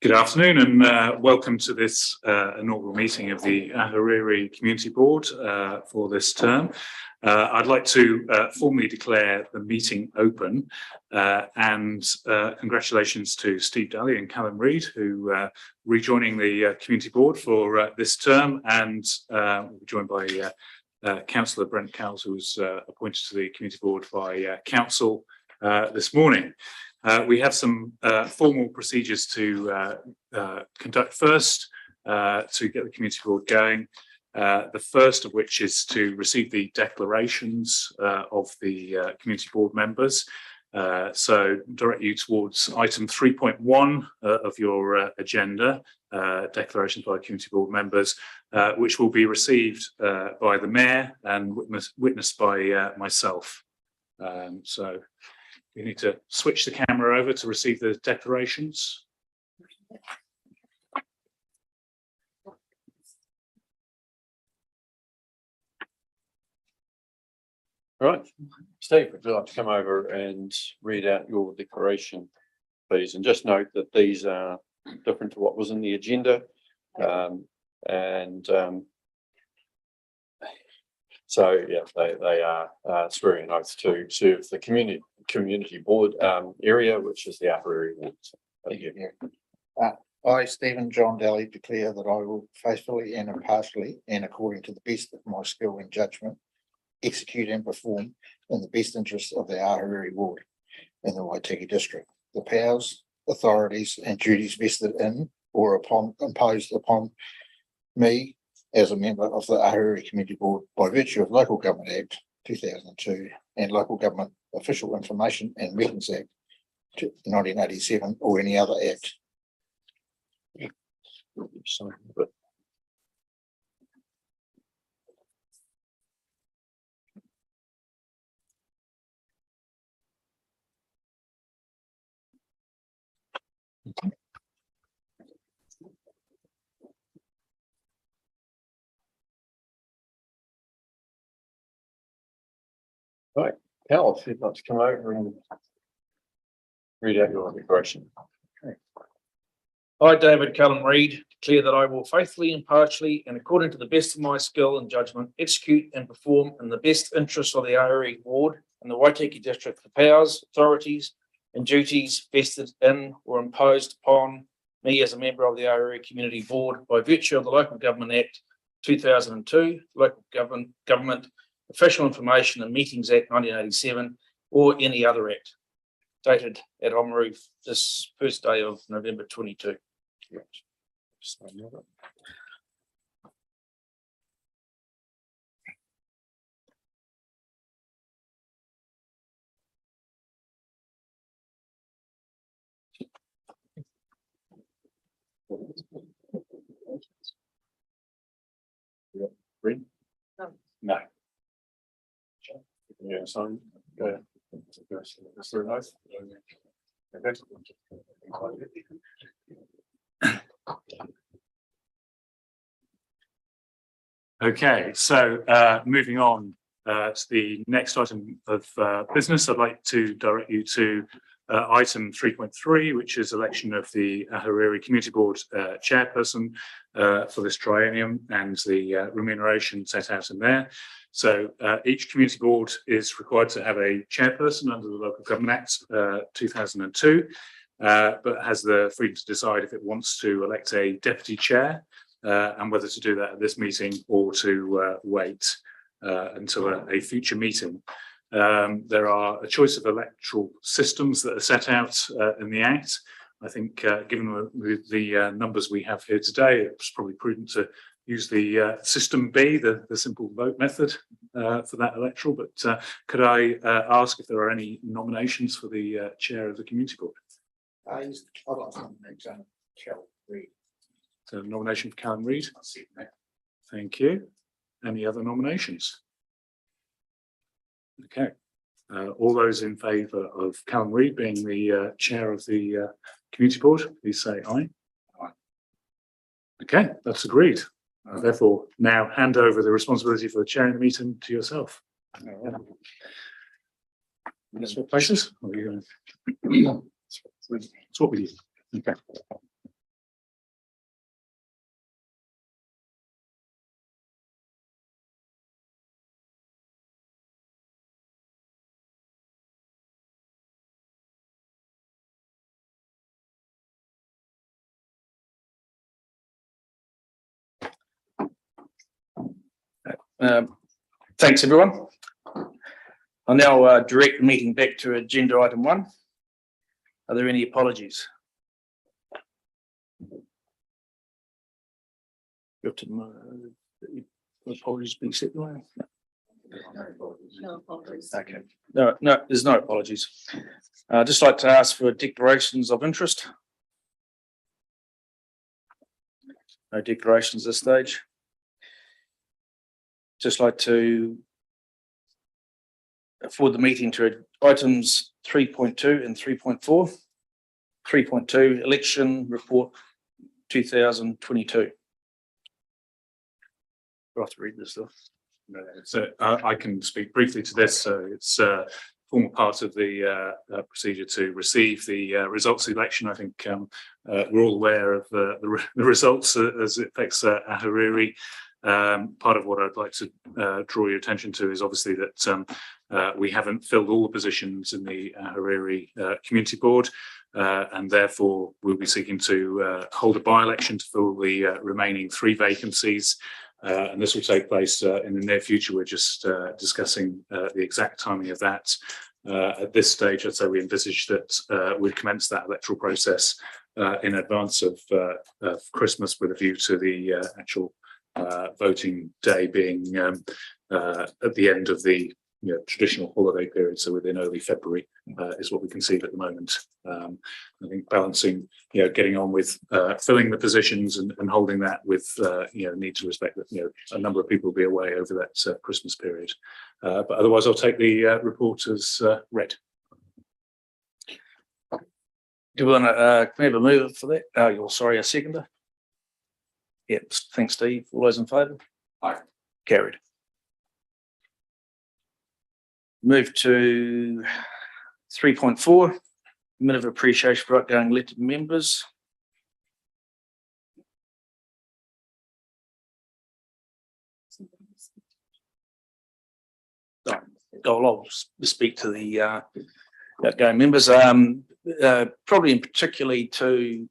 Good afternoon and welcome to this inaugural meeting of the Ahuriri Community Board for this term. I'd like to formally declare the meeting open and congratulations to Steve Daly and Callum Reid who are rejoining the Community Board for this term, and we'll be joined by Councillor Brent Cowles, who was appointed to the Community Board by Council this morning. We have some formal procedures to conduct first to get the community board going. The first of which is to receive the declarations of the community board members. So direct you towards item 3.1 of your agenda, declarations by community board members, which will be received by the Mayor and witnessed by myself. So you need to switch the camera over to receive the declarations. All right, Steve, would you like to come over and read out your declaration, please? And just note that these are different to what was in the agenda. So yeah, they are swearing an oath to serve the community board area, which is the Ahuriri ward. Thank you. I, Stephen John Daly, declare that I will faithfully and impartially and according to the best of my skill and judgment execute and perform in the best interests of the Ahuriri ward in the Waitaki district the powers, authorities and duties vested in or imposed upon me as a member of the Ahuriri Community Board by virtue of Local Government Act 2002 and Local Government Official Information and Meetings Act 1987 or any other act. Right, Cal, if you'd like to come over and read out your declaration. Okay. I, David Callum Reid, declare that I will faithfully, impartially, and according to the best of my skill and judgment, execute and perform in the best interests of the Ahuriri ward and the Waitaki district the powers, authorities, and duties vested in or imposed upon me as a member of the Ahuriri Community Board by virtue of the Local Government Act 2002, Local Government Official Information and Meetings Act 1987, or any other act, dated at Ahuriri this first day of November 22. Read? No. Yeah, so go ahead. Is there an oath? Okay, so moving on to the next item of business, I'd like to direct you to item 3.3, which is election of the Ahuriri Community Board chairperson for this triennium and the remuneration set out in there. So each community board is required to have a chairperson under the Local Government Act 2002, but has the freedom to decide if it wants to elect a deputy chair and whether to do that at this meeting or to wait until a future meeting. There are a choice of electoral systems that are set out in the Act. I think given the numbers we have here today, it's probably prudent to use the system B, the simple vote method for that electoral. But could I ask if there are any nominations for the chair of the community board? I'd like to nominate Callum Reid. So nomination for Callum Reid. Thank you. Any other nominations? Okay. All those in favour of Callum Reid being the chair of the community board, please say aye. Aye. Okay, that's agreed. Therefore, now hand over the responsibility for chairing the meeting to yourself. Swap places? Or are you going to swap with you? Okay. Thanks, everyone. I'll now direct the meeting back to agenda item 1. Are there any apologies? You have to, apologies being accepted. No apologies. Okay. No, there's no apologies. I'd just like to ask for declarations of interest. No declarations at this stage. Just like to forward the meeting to items 3.2 and 3.4. 3.2 election report 2022. I have to read this stuff. So I can speak briefly to this. So it's a formal part of the procedure to receive the results of the election. I think we're all aware of the results as it affects Ahuriri. Part of what I'd like to draw your attention to is obviously that we haven't filled all the positions in the Ahuriri Community Board, and therefore we'll be seeking to hold a by-election to fill the remaining 3 vacancies. And this will take place in the near future. We're just discussing the exact timing of that. At this stage, I'd say we envisage that we'd commence that electoral process in advance of Christmas, with a view to the actual voting day being at the end of the traditional holiday period, so within early February is what we conceive at the moment. I think balancing, getting on with filling the positions and holding that with, need to respect that, a number of people will be away over that Christmas period. But otherwise, I'll take the report as read. Do we want to can we have a move for that? A seconder? Yep, thanks, Steve. All those in favour? Aye. Carried. Move to 3.4, minute of appreciation for outgoing elected members. I'll speak to the outgoing members, probably in particularly to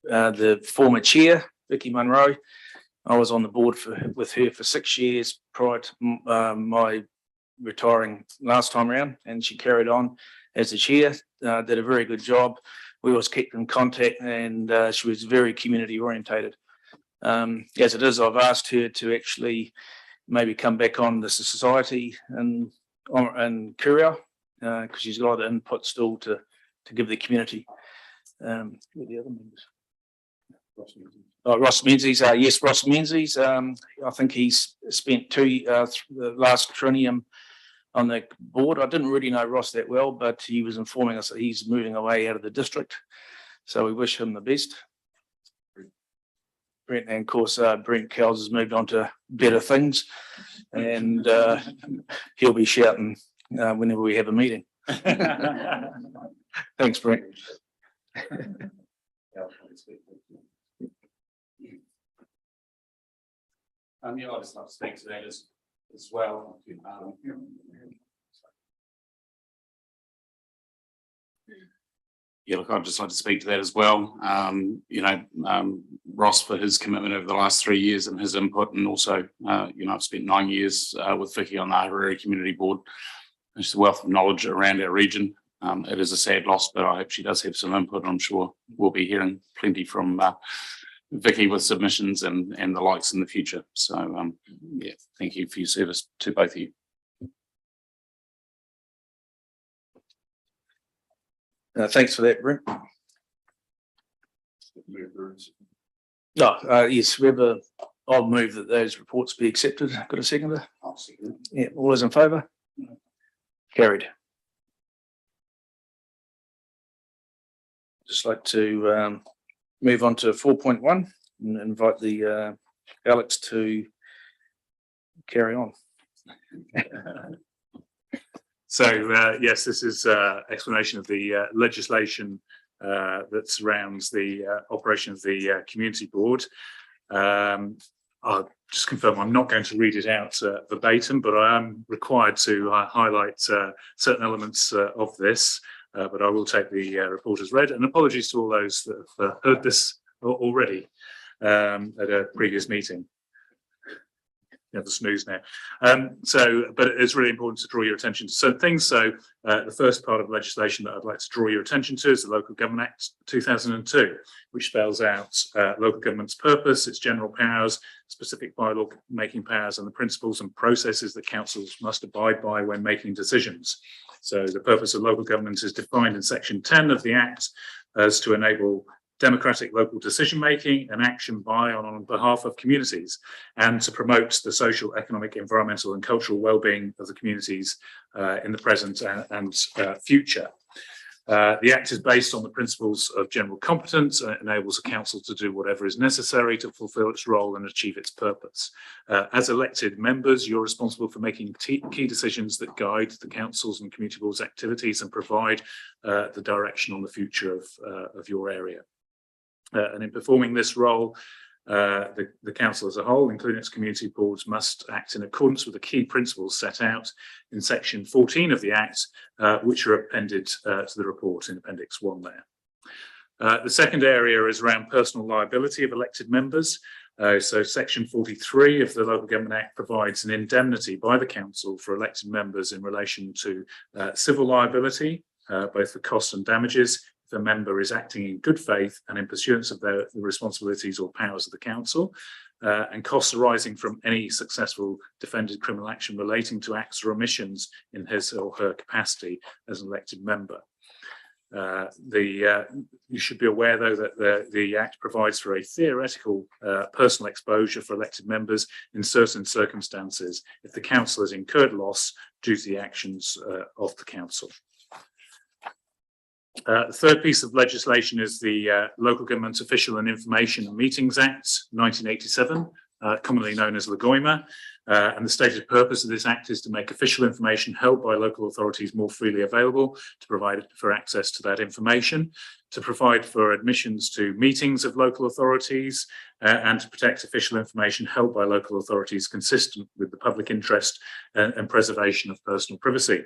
the former chair, Vicky Munro. I was on the board with her for 6 years prior to my retiring last time around, and she carried on as the chair, did a very good job. We always kept in contact, and she was very community orientated. As it is, I've asked her to actually maybe come back on the society and Kuria, because she's got a lot of input still to give the community. Who are the other members? Ross Menzies, yes, Ross Menzies. I think he's spent the last triennium on the board. I didn't really know Ross that well, but he was informing us that he's moving away out of the district. So we wish him the best. Brent, and of course, Brent Kells has moved on to better things, and he'll be shouting whenever we have a meeting. Thanks, Brent. I'd just like to speak to that as well. Look, I'd just like to speak to that as well. Ross, for his commitment over the last 3 years and his input, and also, I've spent 9 years with Vicky on the Ahuriri Community Board. There's a wealth of knowledge around our region. It is a sad loss, but I hope she does have some input. I'm sure we'll be hearing plenty from Vicky with submissions and the likes in the future. So, thank you for your service to both of you. Thanks for that, Brent. Yes, I'll move that those reports be accepted. Got a seconder? I'll second it. Yeah, all those in favour? Carried. Just like to move on to 4.1 and invite the Alex to carry on. So yes, this is explanation of the legislation that surrounds the operation of the community board. I'll just confirm I'm not going to read it out verbatim, but I am required to highlight certain elements of this. But I will take the report as read, and apologies to all those that have heard this already at a previous meeting. the snooze now. But it's really important to draw your attention to certain things. So the first part of legislation that I'd like to draw your attention to is the Local Government Act 2002, which spells out local government's purpose, its general powers, specific bylaw making powers, and the principles and processes that councils must abide by when making decisions. So the purpose of local government is defined in section 10 of the Act as to enable democratic local decision making and action by and on behalf of communities, and to promote the social, economic, environmental and cultural well-being of the communities in the present and future. The Act is based on the principles of general competence and it enables a council to do whatever is necessary to fulfil its role and achieve its purpose. As elected members, you're responsible for making key decisions that guide the council's and community boards' activities and provide the direction on the future of your area. And in performing this role, the council as a whole, including its community boards, must act in accordance with the key principles set out in section 14 of the Act, which are appended to the report in Appendix 1 there. The second area is around personal liability of elected members. So section 43 of the Local Government Act provides an indemnity by the council for elected members in relation to civil liability, both for costs and damages, the member is acting in good faith and in pursuance of the responsibilities or powers of the council, and costs arising from any successful defended criminal action relating to acts or omissions in his or her capacity as an elected member. You should be aware, though, that the Act provides for a theoretical personal exposure for elected members in certain circumstances if the council has incurred loss due to the actions of the council. The third piece of legislation is the Local Government Official and Information Meetings Act 1987, commonly known as LGOIMA. And the stated purpose of this act is to make official information held by local authorities more freely available, to provide for access to that information, to provide for admissions to meetings of local authorities, and to protect official information held by local authorities consistent with the public interest and preservation of personal privacy.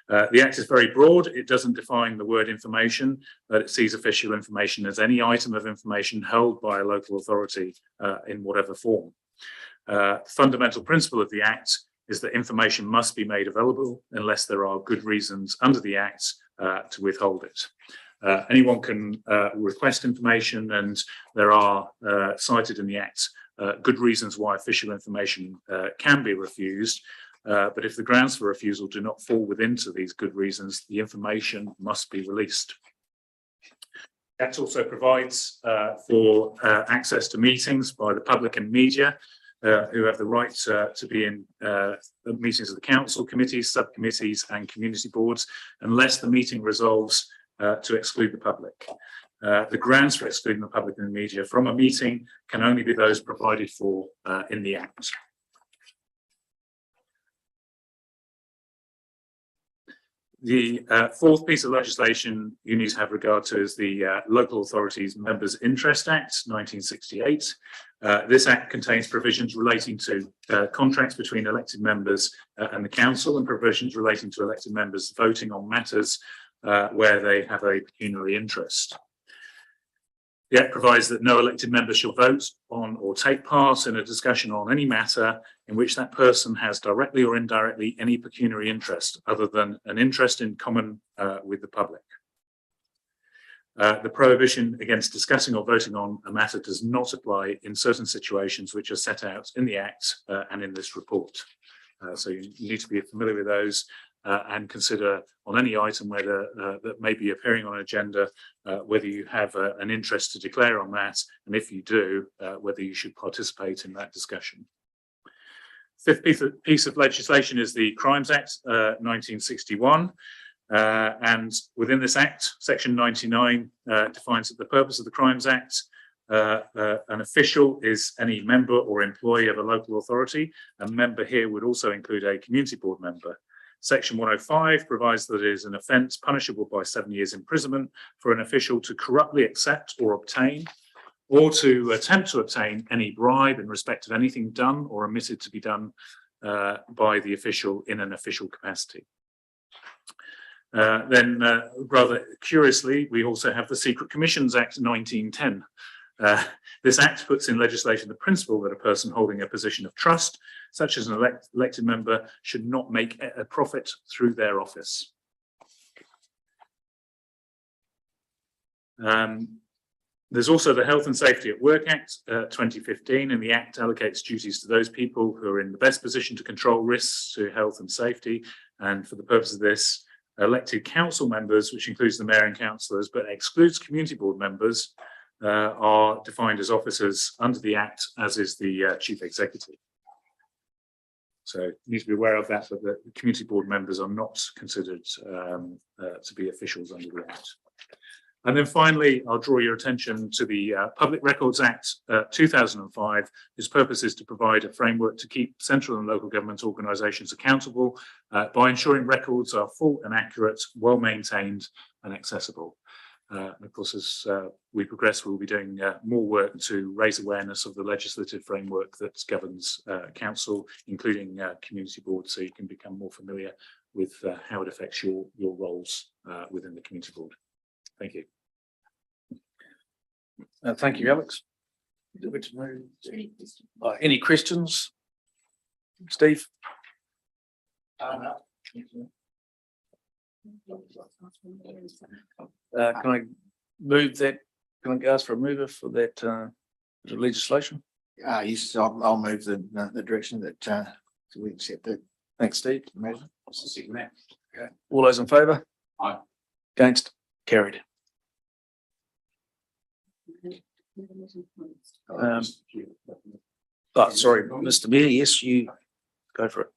The Act is very broad. It doesn't define the word information, but it sees official information as any item of information held by a local authority in whatever form. The fundamental principle of the Act is that information must be made available unless there are good reasons under the Act to withhold it. Anyone can request information, and there are cited in the Act good reasons why official information can be refused. But if the grounds for refusal do not fall within these good reasons, the information must be released. The Act also provides for access to meetings by the public and media, who have the right to be in meetings of the council, committees, subcommittees and community boards, unless the meeting resolves to exclude the public. The grounds for excluding the public and the media from a meeting can only be those provided for in the Act. The fourth piece of legislation you need to have regard to is the Local Authorities Members' Interest Act 1968. This Act contains provisions relating to contracts between elected members and the council, and provisions relating to elected members voting on matters where they have a pecuniary interest. The Act provides that no elected member shall vote on or take part in a discussion on any matter in which that person has directly or indirectly any pecuniary interest other than an interest in common with the public. The prohibition against discussing or voting on a matter does not apply in certain situations which are set out in the Act and in this report. So you need to be familiar with those and consider on any item whether that may be appearing on an agenda, whether you have an interest to declare on that, and if you do, whether you should participate in that discussion. Fifth piece of legislation is the Crimes Act 1961. And within this Act, Section 99 defines that the purpose of the Crimes Act, an official is any member or employee of a local authority. A member here would also include a community board member. Section 105 provides that it is an offence punishable by 7 years imprisonment for an official to corruptly accept or obtain, or to attempt to obtain any bribe in respect of anything done or omitted to be done by the official in an official capacity. Rather curiously, we also have the Secret Commissions Act 1910. This act puts in legislation the principle that a person holding a position of trust, such as an elected member, should not make a profit through their office. There's also the Health and Safety at Work Act 2015, and the Act allocates duties to those people who are in the best position to control risks to health and safety. And for the purpose of this, elected council members, which includes the mayor and councillors, but excludes community board members, are defined as officers under the Act, as is the chief executive. So you need to be aware of that, but the community board members are not considered to be officials under the Act. And then finally, I'll draw your attention to the Public Records Act 2005, whose purpose is to provide a framework to keep central and local government organisations accountable by ensuring records are full and accurate, well maintained and accessible. And of course, as we progress, we'll be doing more work to raise awareness of the legislative framework that governs council, including community boards, so you can become more familiar with how it affects your roles within the community board. Thank you. Thank you, Alex. Any questions? Steve? Can I move that? Can I ask for a mover for that legislation? Yes, I'll move the direction that we accept it. Thanks, Steve. Measure. Okay. All those in favour? Aye. Against? Carried. Sorry, Mr. Mayor, yes, you go for it.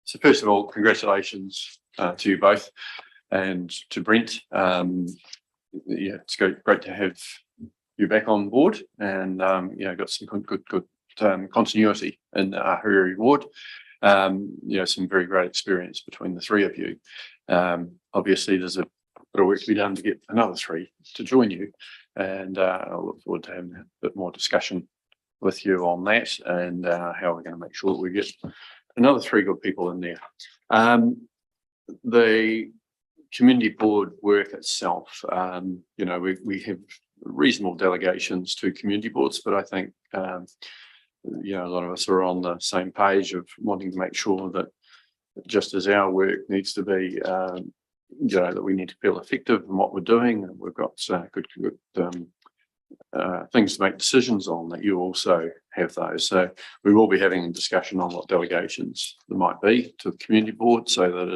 So first of all, congratulations to you both and to Brent. Yeah, it's great to have you back on board, and got some good continuity in the Ahuriri ward. Some very great experience between the three of you. Obviously, there's a bit of work to be done to get another three to join you, and I look forward to having a bit more discussion with you on that and how we're going to make sure that we get another three good people in there. The community board work itself, we have reasonable delegations to community boards, but I think a lot of us are on the same page of wanting to make sure that just as our work needs to be that we need to feel effective in what we're doing, and we've got good things to make decisions on, that you also have those. So we will be having a discussion on what delegations there might be to the community board, so that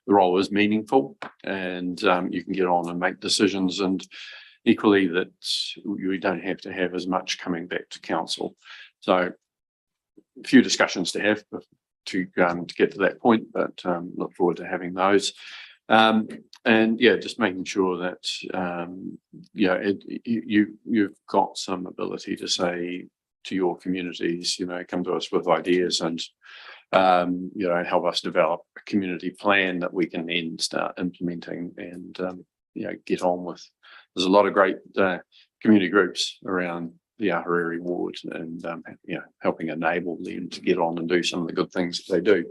the role is meaningful and you can get on and make decisions, and equally that we don't have to have as much coming back to council. So a few discussions to have to get to that point, but look forward to having those. Just making sure that you've got some ability to say to your communities, come to us with ideas and help us develop a community plan that we can then start implementing and get on with. There's a lot of great community groups around the Ahuriri ward, and helping enable them to get on and do some of the good things that they do.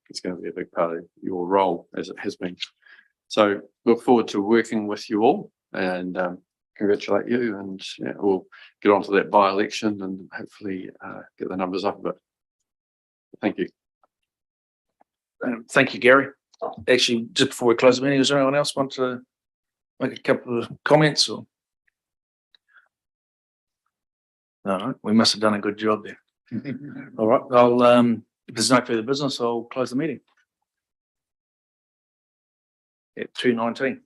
It's going to be a big part of your role, as it has been. So look forward to working with you all, and congratulate you, and we'll get on to that by-election and hopefully get the numbers up a bit. Thank you. Thank you, Gary. Actually, just before we close the meeting, does anyone else want to make a couple of comments? Or no, we must have done a good job there. All right, if there's no further business, I'll close the meeting at 2:19.